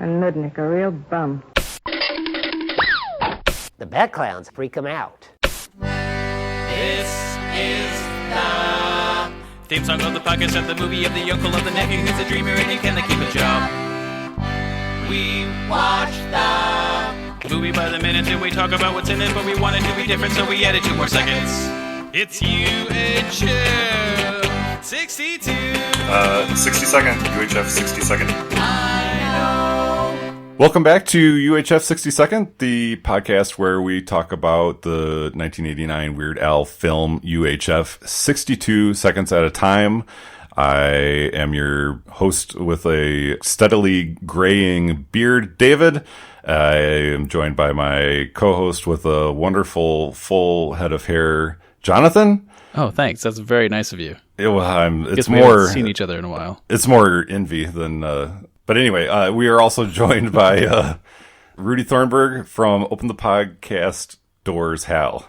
A nudnik, a real bum. The bad clowns freak him out. This is the theme song of the podcast of the movie of the uncle of the nephew who's a dreamer and he cannot keep a job. We watch the movie by the minute and we talk about what's in it, but we want it to be different, so we added 2 more seconds. It's UHF 62. 60 second, UHF 60 second. I know. Welcome back to UHF 60 second, the podcast where we talk about the 1989 Weird Al film UHF 62 seconds at a time. I am your host with a steadily graying beard, David. I am joined by my co-host with a wonderful full head of hair, Jonathan. Oh, thanks. That's very nice of you. It's we more haven't seen each other in a while. It's more envy than. But anyway, we are also joined by Rudi Thornburg from Open the Podcast Doors. Hal.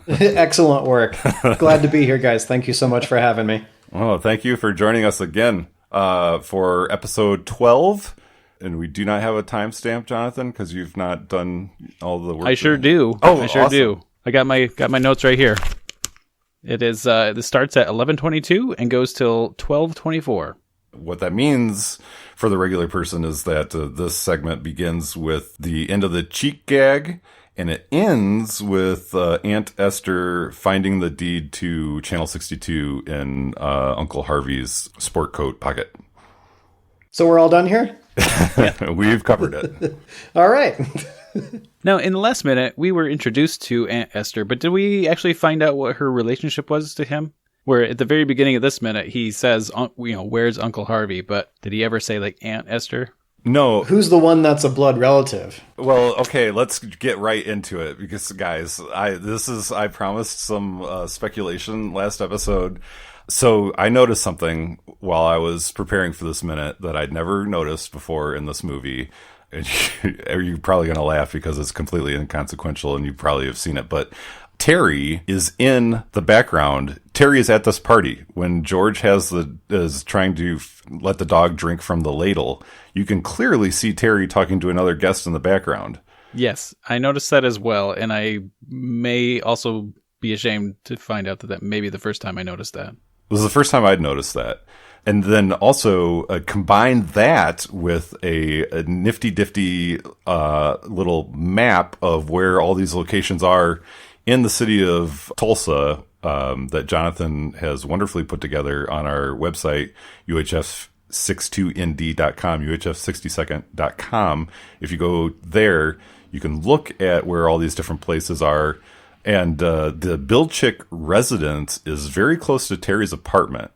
Excellent work. Glad to be here, guys. Thank you so much for having me. Oh, thank you for joining us again for episode 12. And we do not have a timestamp, Jonathan, because you've not done all the work. I sure do. Oh, I sure awesome. do. I got my notes right here. It is. This starts at 11:22 and goes till 12:24. What that means for the regular person is that this segment begins with the end of the cheek gag, and it ends with Aunt Esther finding the deed to Channel 62 in Uncle Harvey's sport coat pocket. So we're all done here? We've covered it. All right. Now, in the last minute, we were introduced to Aunt Esther, but did we actually find out what her relationship was to him? Where at the very beginning of this minute, he says, where's Uncle Harvey? But did he ever say, like, Aunt Esther? No. Who's the one that's a blood relative? Well, okay, let's get right into it because, guys, I promised some speculation last episode. So I noticed something while I was preparing for this minute that I'd never noticed before in this movie. And you're probably going to laugh because it's completely inconsequential and you probably have seen it. But Terry is in the background. Terry is at this party when George is trying to let the dog drink from the ladle. You can clearly see Terry talking to another guest in the background. Yes, I noticed that as well. And I may also be ashamed to find out that may be the first time I noticed that. It was the first time I'd noticed that. And then also combine that with a nifty-difty little map of where all these locations are in the city of Tulsa that Jonathan has wonderfully put together on our website, UHF62nd.com, UHF60second.com. If you go there, you can look at where all these different places are. And the Bilchick residence is very close to Terry's apartment.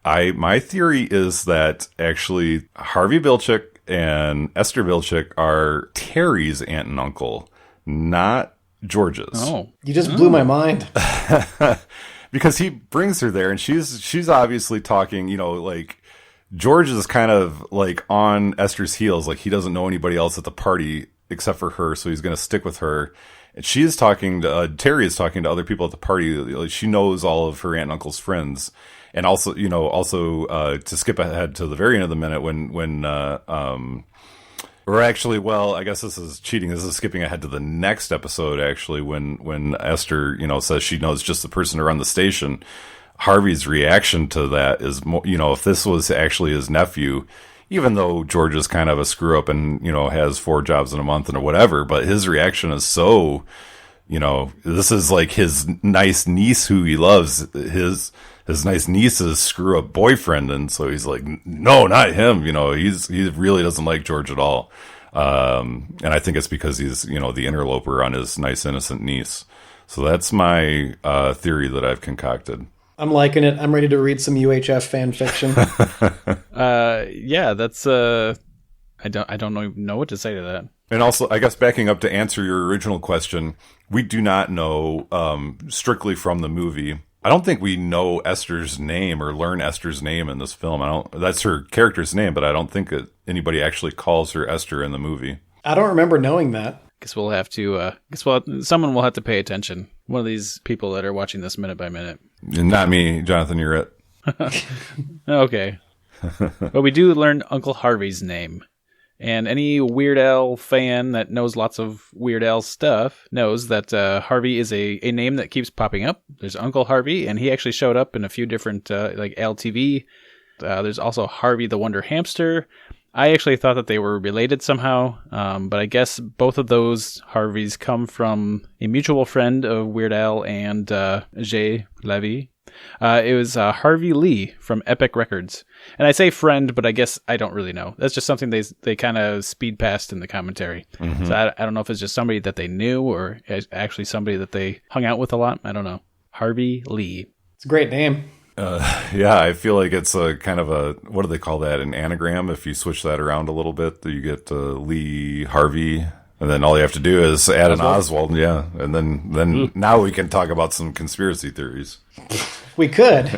My theory is that actually Harvey Bilchick and Esther Bilchick are Terry's aunt and uncle, not George's. Oh, you just blew my mind. Because he brings her there and she's obviously talking, like George is kind of like on Esther's heels. Like he doesn't know anybody else at the party except for her. So he's going to stick with her. And she is talking to, Terry is talking to other people at the party. She knows all of her aunt and uncle's friends. And also, to skip ahead to the very end of the minute or actually, well, I guess this is cheating. This is skipping ahead to the next episode, actually, when Esther, says she knows just the person to run the station. Harvey's reaction to that is, if this was actually his nephew, even though George is kind of a screw up and, has 4 jobs in a month or whatever, but his reaction is so, this is like his nice niece who he loves, his nice niece's screw up boyfriend. And so he's like, no, not him. he really doesn't like George at all. And I think it's because he's, the interloper on his nice, innocent niece. So that's my theory that I've concocted. I'm liking it. I'm ready to read some UHF fan fiction. Yeah, that's I don't know what to say to that. And also, I guess backing up to answer your original question, we do not know strictly from the movie. I don't think we know Esther's name or learn Esther's name in this film. That's her character's name, but I don't think anybody actually calls her Esther in the movie. I don't remember knowing that. Guess we'll have to. Someone will have to pay attention. One of these people that are watching this minute by minute. Not me, Jonathan. You're it. Okay. But we do learn Uncle Harvey's name. And any Weird Al fan that knows lots of Weird Al stuff knows that Harvey is a name that keeps popping up. There's Uncle Harvey, and he actually showed up in a few different, like Al TV. There's also Harvey the Wonder Hamster. I actually thought that they were related somehow, but I guess both of those Harveys come from a mutual friend of Weird Al and Jay Levy. It was Harvey Lee from Epic Records. And I say friend, but I guess I don't really know. That's just something they kind of speed past in the commentary. Mm-hmm. So I don't know if it's just somebody that they knew or actually somebody that they hung out with a lot. I don't know. Harvey Lee. It's a great name. Yeah, I feel like it's a kind of a, what do they call that? An anagram. If you switch that around a little bit, you get Lee, Harvey, and then all you have to do is add an Oswald. Yeah. And then now we can talk about some conspiracy theories. We could.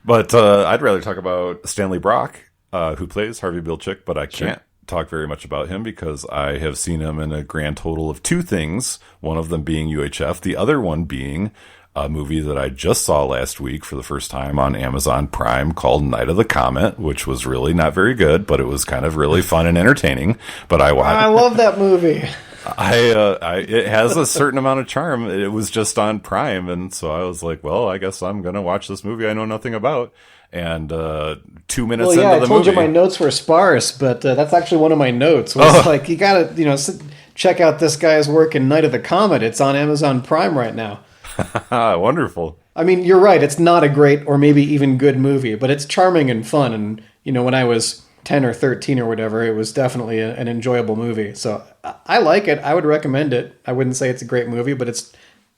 But I'd rather talk about Stanley Brock, who plays Harvey Bilchik, but I can't talk very much about him because I have seen him in a grand total of 2 things, one of them being UHF, the other one being a movie that I just saw last week for the first time on Amazon Prime called Night of the Comet, which was really not very good, but it was kind of really fun and entertaining. But I love that movie. It has a certain amount of charm. It was just on Prime, and so I was like, well, I guess I'm going to watch this movie I know nothing about. And 2 minutes into the movie, I told you my notes were sparse, but that's actually one of my notes. Was like, you got to, check out this guy's work in Night of the Comet. It's on Amazon Prime right now. Wonderful. I mean, you're right. It's not a great or maybe even good movie, but it's charming and fun. And, when I was 10 or 13 or whatever, it was definitely an enjoyable movie. So I like it. I would recommend it. I wouldn't say it's a great movie, but it's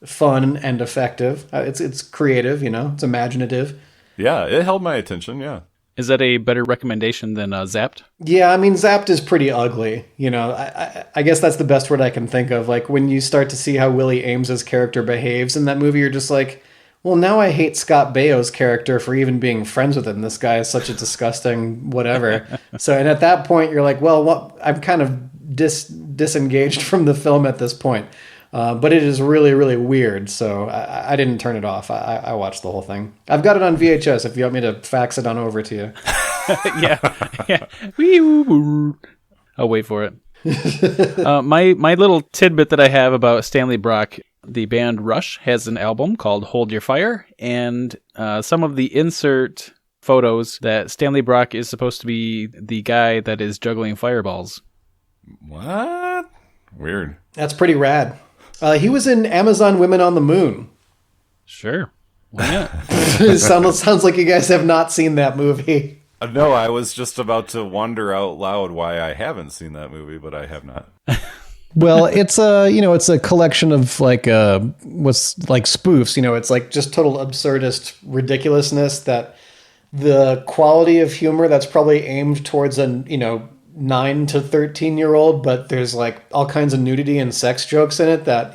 fun and effective. It's creative, it's imaginative. Yeah, it held my attention, yeah. Is that a better recommendation than Zapped? Yeah, I mean, Zapped is pretty ugly. I guess that's the best word I can think of. Like, when you start to see how Willie Ames's character behaves in that movie, you're just like, well, now I hate Scott Baio's character for even being friends with him. This guy is such a disgusting whatever. And at that point, you're like, well, I'm kind of disengaged from the film at this point. But it is really, really weird, so I didn't turn it off. I watched the whole thing. I've got it on VHS if you want me to fax it on over to you. Yeah. I'll wait for it. My little tidbit that I have about Stanley Brock, the band Rush has an album called Hold Your Fire, and some of the insert photos that Stanley Brock is supposed to be the guy that is juggling fireballs. What? Weird. That's pretty rad. He was in Amazon Women on the Moon. Sure. Why not? Sounds like you guys have not seen that movie. No, I was just about to wonder out loud why I haven't seen that movie, but I have not. Well, it's a collection of what's like spoofs. It's like just total absurdist ridiculousness. That the quality of humor that's probably aimed towards 9 to 13-year-old, but there's like all kinds of nudity and sex jokes in it that,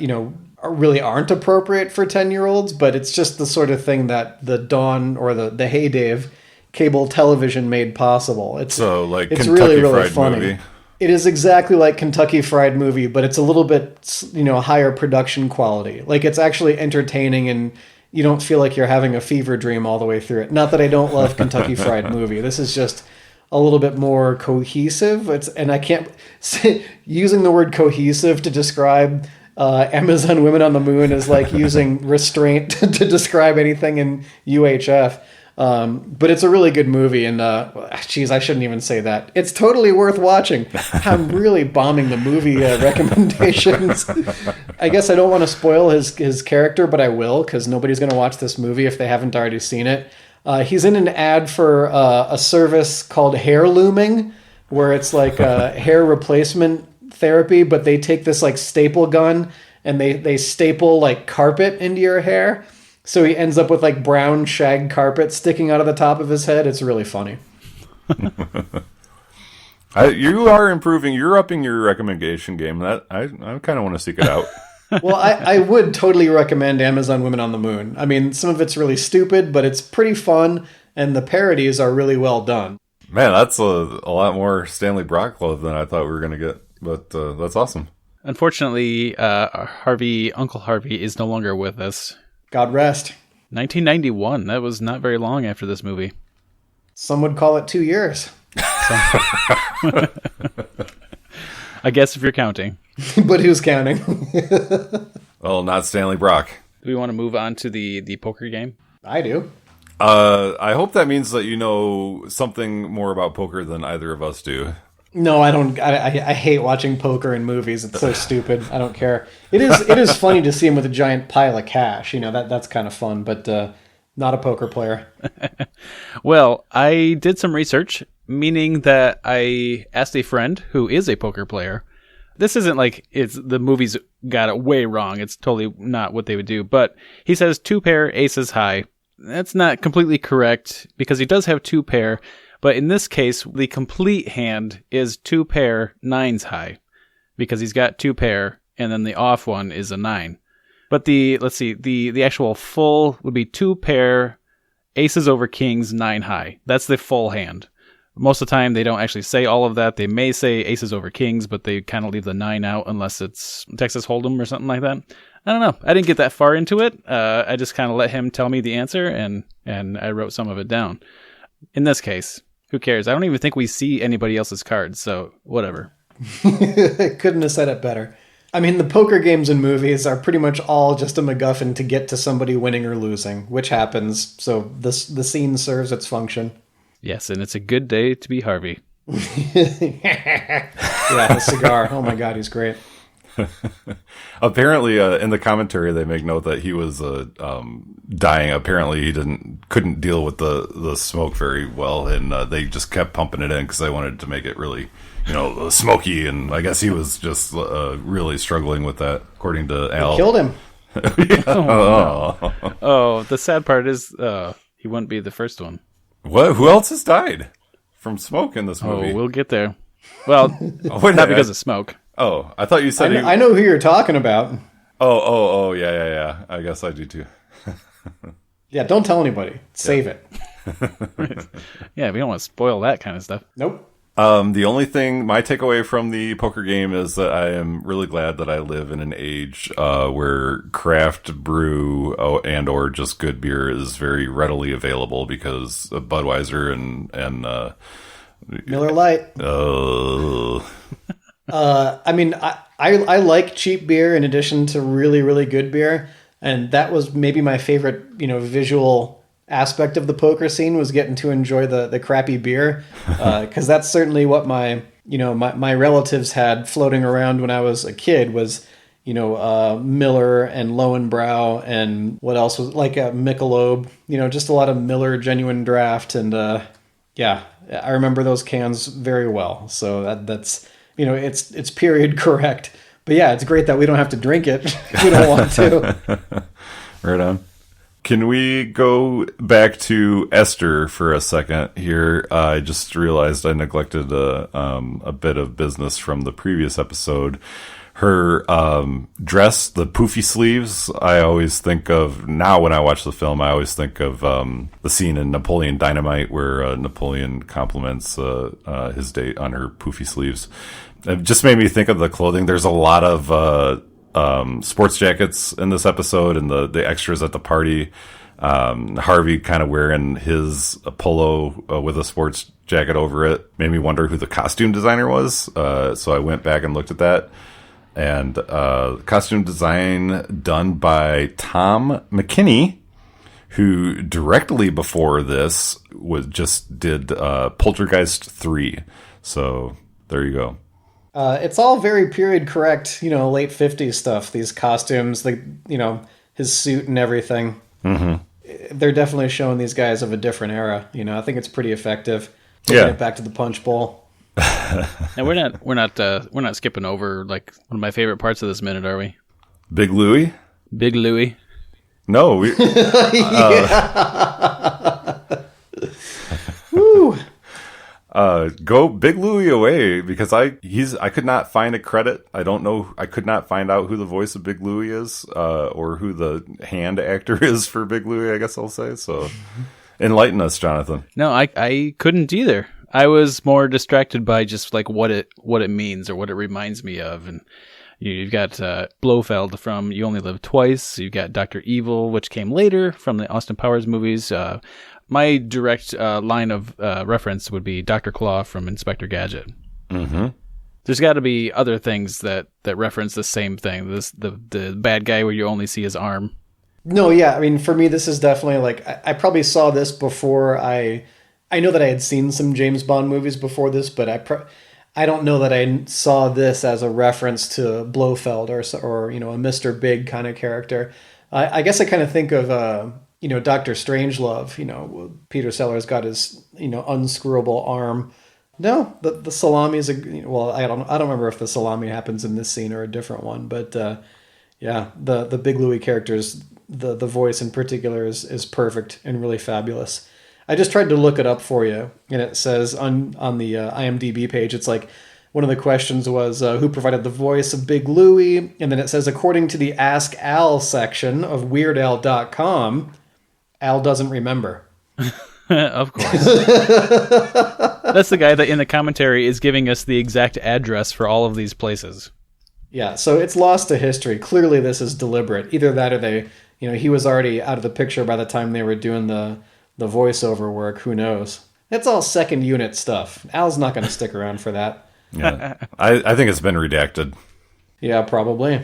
really aren't appropriate for 10-year-olds, but it's just the sort of thing that the dawn or the heyday of cable television made possible. It's Kentucky really, really Fried funny. Movie. It is exactly like Kentucky Fried Movie, but it's a little bit, higher production quality. Like, it's actually entertaining and you don't feel like you're having a fever dream all the way through it. Not that I don't love Kentucky Fried Movie. This is just a little bit more cohesive. And I can't say, using the word cohesive to describe Amazon Women on the Moon is like using restraint to describe anything in UHF. But it's a really good movie, and I shouldn't even say that. It's totally worth watching. I'm really bombing the movie recommendations. I guess I don't want to spoil his character, but I will, because nobody's going to watch this movie if they haven't already seen it. He's in an ad for a service called Hair Looming, where it's like hair replacement therapy, but they take this like staple gun and they staple like carpet into your hair. So he ends up with like brown shag carpet sticking out of the top of his head. It's really funny. You are improving. You're upping your recommendation game. That I kind of want to seek it out. Well, I would totally recommend Amazon Women on the Moon. I mean, some of it's really stupid, but it's pretty fun, and the parodies are really well done. Man, that's a lot more Stanley Brock love than I thought we were going to get, but that's awesome. Unfortunately, Uncle Harvey is no longer with us. God rest. 1991. That was not very long after this movie. Some would call it 2 years. some. I guess if you're counting. But who's counting? Well, not Stanley Brock. Do we want to move on to the poker game? I do. I hope that means that you know something more about poker than either of us do. No, I don't. I hate watching poker in movies. It's so stupid. I don't care. It is funny to see him with a giant pile of cash. You know, that's kind of fun, but not a poker player. Well, I did some research, meaning that I asked a friend who is a poker player. This isn't like the movies got it way wrong. It's totally not what they would do. But he says 2 pair, aces high. That's not completely correct because he does have 2 pair. But in this case, the complete hand is 2 pair, 9s high because he's got 2 pair and then the off one is a 9. But the actual full would be 2 pair, aces over kings, 9 high. That's the full hand. Most of the time, they don't actually say all of that. They may say aces over kings, but they kind of leave the 9 out unless it's Texas Hold'em or something like that. I don't know. I didn't get that far into it. I just kind of let him tell me the answer, and I wrote some of it down. In this case, who cares? I don't even think we see anybody else's cards, so whatever. Couldn't have said it better. I mean, the poker games in movies are pretty much all just a MacGuffin to get to somebody winning or losing, which happens. So the scene serves its function. Yes, and it's a good day to be Harvey. Yeah, the cigar. Oh my God, he's great. Apparently, in the commentary, they make note that he was dying. Apparently, he couldn't deal with the smoke very well, and they just kept pumping it in because they wanted to make it really, smoky. And I guess he was just really struggling with that, according to Al. They killed him. Yeah. Oh, the sad part is he wouldn't be the first one. What? Who else has died from smoke in this movie? Oh, we'll get there. Well, not because of smoke. Oh, I thought you said I know who you're talking about. Oh, yeah. I guess I do too. Yeah, don't tell anybody. Save it. Yeah, we don't want to spoil that kind of stuff. Nope. The only thing, my takeaway from the poker game is that I am really glad that I live in an age where craft brew and or just good beer is very readily available because of Budweiser and Miller Lite. I mean, I like cheap beer in addition to really, really good beer. And that was maybe my favorite, visual aspect of the poker scene was getting to enjoy the crappy beer. Cause that's certainly what my relatives had floating around when I was a kid was, Miller and Lowenbrau and what else was like a Michelob, just a lot of Miller Genuine Draft. And, yeah, I remember those cans very well. So that's, it's period correct. But yeah, it's great that we don't have to drink it. We don't want to. Right on. Can we go back to Esther for a second here? I just realized I neglected a bit of business from the previous episode. Her dress, the poofy sleeves, I always think of, now when I watch the film, I always think of the scene in Napoleon Dynamite where Napoleon compliments his date on her poofy sleeves. It just made me think of the clothing. There's a lot of sports jackets in this episode and the extras at the party. Harvey kind of wearing his polo with a sports jacket over it made me wonder who the costume designer was. So I went back and looked at that. And costume design done by Tom McKinney, who directly before this did Poltergeist 3. So there you go. It's all very period correct, late 50s stuff. These costumes, his suit and everything. Mm-hmm. They're definitely showing these guys of a different era. I think it's pretty effective. Taking it back to the Punch Bowl. And we're not skipping over like one of my favorite parts of this minute, are we? Big Louie? Big Louie. No, we. Woo. Go Big Louie away because I could not find a credit. I could not find out who the voice of Big Louie is, or who the hand actor is for Big Louie, I guess I'll say. So enlighten us, Jonathan. No, I couldn't either. I was more distracted by just like what it means or what it reminds me of. And you've got Blofeld from You Only Live Twice. You've got Dr. Evil, which came later from the Austin Powers movies. my direct line of reference would be Dr. Claw from Inspector Gadget. Mm-hmm. There's got to be other things that reference the same thing. The bad guy where you only see his arm. No, yeah. I mean, for me, this is definitely like I probably saw this before I know that I had seen some James Bond movies before this, but I don't know that I saw this as a reference to Blofeld or a Mr. Big kind of character. I guess I kind of think of Dr. Strangelove. Peter Sellers got his unscrewable arm. No, the salami is I don't remember if the salami happens in this scene or a different one, but yeah, the Big Louie characters, the voice in particular is perfect and really fabulous. I just tried to look it up for you, and it says on the IMDb page, it's like one of the questions was who provided the voice of Big Louie, and then it says according to the Ask Al section of WeirdAl.com, Al doesn't remember. Of course. That's the guy that in the commentary is giving us the exact address for all of these places. Yeah, so it's lost to history. Clearly this is deliberate. Either that or he was already out of the picture by the time they were doing the voiceover work. Who knows? It's all second unit stuff. Al's not going to stick around for that. Yeah, I think it's been redacted. Yeah, probably.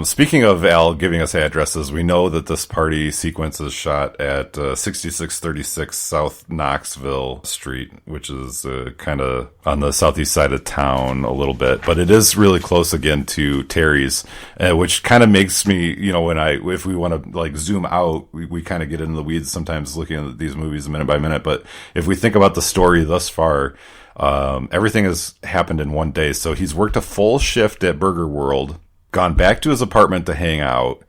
Speaking of Al giving us addresses, we know that this party sequence is shot at 6636 South Knoxville Street, which is kind of on the southeast side of town a little bit, but it is really close again to Terry's, which kind of makes me, if we want to like zoom out, we kind of get into the weeds sometimes looking at these movies minute by minute. But if we think about the story thus far, everything has happened in one day. So he's worked a full shift at Burger World, gone back to his apartment to hang out,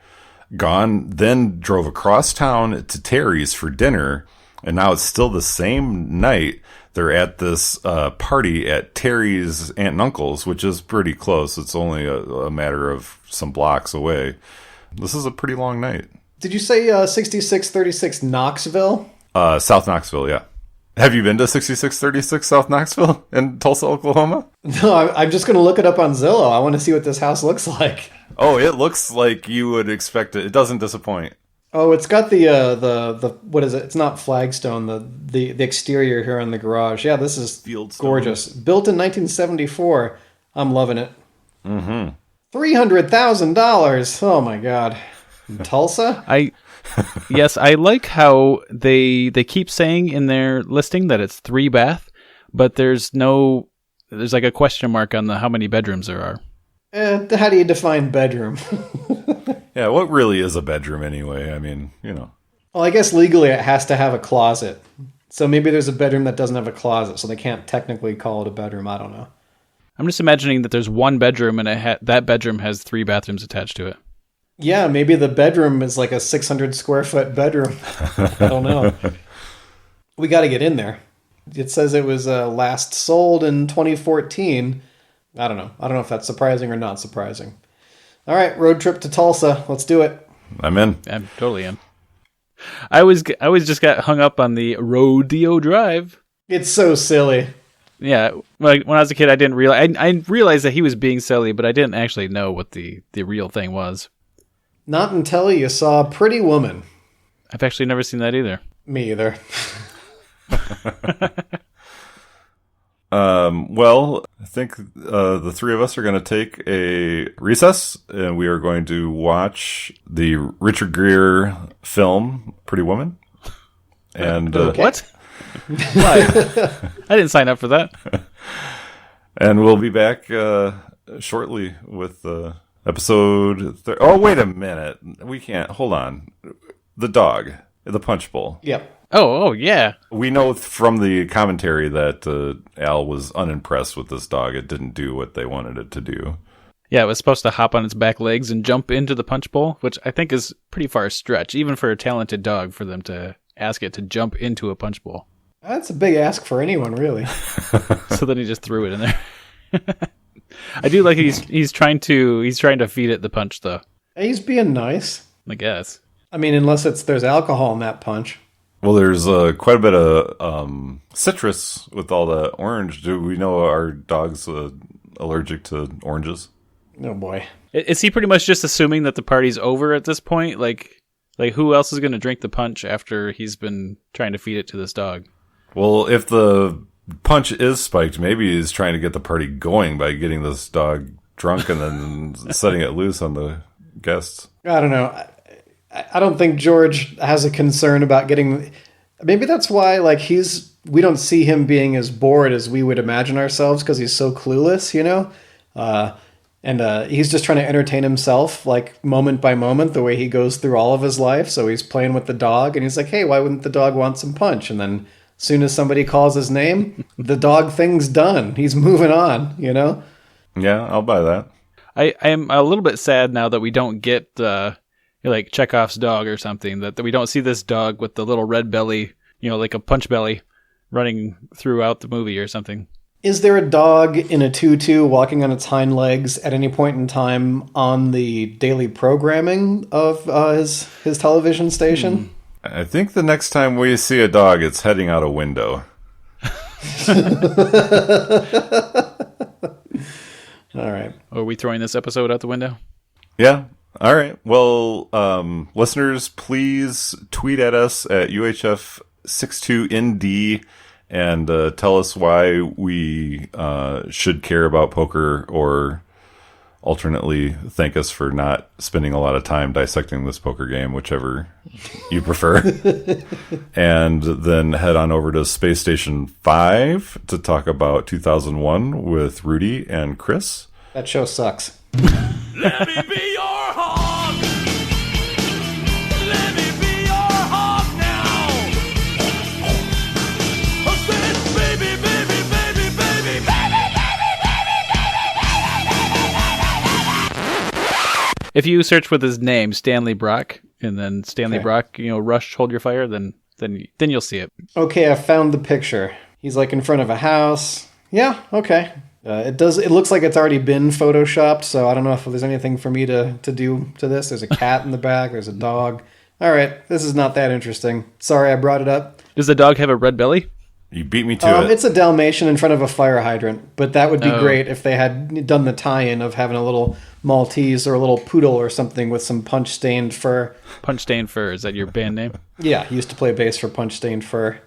then drove across town to Terry's for dinner, and now it's still the same night. They're at this party at Terry's aunt and uncle's, which is pretty close. It's only a matter of some blocks away. This is a pretty long night. Did you say 6636 Knoxville? South Knoxville, yeah. Have you been to 6636 South Knoxville in Tulsa, Oklahoma? No, I'm just going to look it up on Zillow. I want to see what this house looks like. Oh, it looks like you would expect it. It doesn't disappoint. Oh, it's got the what is it? It's not flagstone. The exterior here on the garage. Yeah, this is Fieldstone. Gorgeous. Built in 1974. I'm loving it. Mm-hmm. $300,000. Oh my God. In Tulsa? Yes, I like how they keep saying in their listing that it's 3-bath, but there's like a question mark on how many bedrooms there are. How do you define bedroom? Yeah, what really is a bedroom anyway? I mean, Well, I guess legally it has to have a closet. So maybe there's a bedroom that doesn't have a closet, so they can't technically call it a bedroom. I don't know. I'm just imagining that there's one bedroom and that bedroom has 3 bathrooms attached to it. Yeah, maybe the bedroom is like a 600 square foot bedroom. I don't know. We got to get in there. It says it was last sold in 2014. I don't know. I don't know if that's surprising or not surprising. All right, road trip to Tulsa. Let's do it. I'm in. I'm totally in. I always just got hung up on the Rodeo Drive. It's so silly. Yeah, like when I was a kid, I didn't realize. I realized that he was being silly, but I didn't actually know what the real thing was. Not until you saw Pretty Woman. I've actually never seen that either. Me either. Well, I think the three of us are going to take a recess, and we are going to watch the Richard Gere film Pretty Woman. And what? Why? I didn't sign up for that. And we'll be back shortly with episode. Oh, wait a minute. We can't. Hold on. The dog, the punch bowl. Yep. Oh, yeah. We know from the commentary that Al was unimpressed with this dog. It didn't do what they wanted it to do. Yeah, it was supposed to hop on its back legs and jump into the punch bowl, which I think is pretty far a stretch, even for a talented dog, for them to ask it to jump into a punch bowl. That's a big ask for anyone, really. So then he just threw it in there. I do like he's trying to feed it the punch, though. He's being nice, I guess. I mean, unless there's alcohol in that punch. Well, there's quite a bit of citrus with all the orange. Do we know our dog's allergic to oranges? Oh, boy. Is he pretty much just assuming that the party's over at this point? Like, Like, who else is going to drink the punch after he's been trying to feed it to this dog? Well, if the punch is spiked, maybe he's trying to get the party going by getting this dog drunk and then setting it loose on the guests. I don't know. I don't think George has a concern about getting... Maybe that's why, like, we don't see him being as bored as we would imagine ourselves because he's so clueless, you know? And he's just trying to entertain himself, like, moment by moment, the way he goes through all of his life. So he's playing with the dog, and he's like, hey, why wouldn't the dog want some punch? And then as soon as somebody calls his name, the dog thing's done. He's moving on, you know? Yeah, I'll buy that. I am a little bit sad now that we don't get like Chekhov's dog or something, that we don't see this dog with the little red belly, like a punch belly running throughout the movie or something. Is there a dog in a tutu walking on its hind legs at any point in time on the daily programming of his television station? I think the next time we see a dog, it's heading out a window. All right. Are we throwing this episode out the window? Yeah. All right. Well, listeners, please tweet at us at UHF62ND and tell us why we should care about poker, or alternately thank us for not spending a lot of time dissecting this poker game, whichever you prefer. And then head on over to Space Station 5 to talk about 2001 with Rudy and Chris. That show sucks. Let me be your hog. Let me be your hog now. I said, baby, baby, baby, baby, baby, baby, baby. If you search with his name, Stanley Brock, and then Stanley Okay. Brock, Rush, Hold Your Fire, then you'll see it. Okay, I found the picture. He's like in front of a house. Yeah, okay. It looks like it's already been photoshopped, so I don't know if there's anything for me to do to this. There's a cat in the back. There's a dog. All right, this is not that interesting. Sorry I brought it up. Does the dog have a red belly? You beat me to it. It's a Dalmatian in front of a fire hydrant, but that would be great if they had done the tie-in of having a little Maltese or a little poodle or something with some punch-stained fur. Punch Stained Fur, is that your band name? Yeah, he used to play bass for Punch Stained Fur.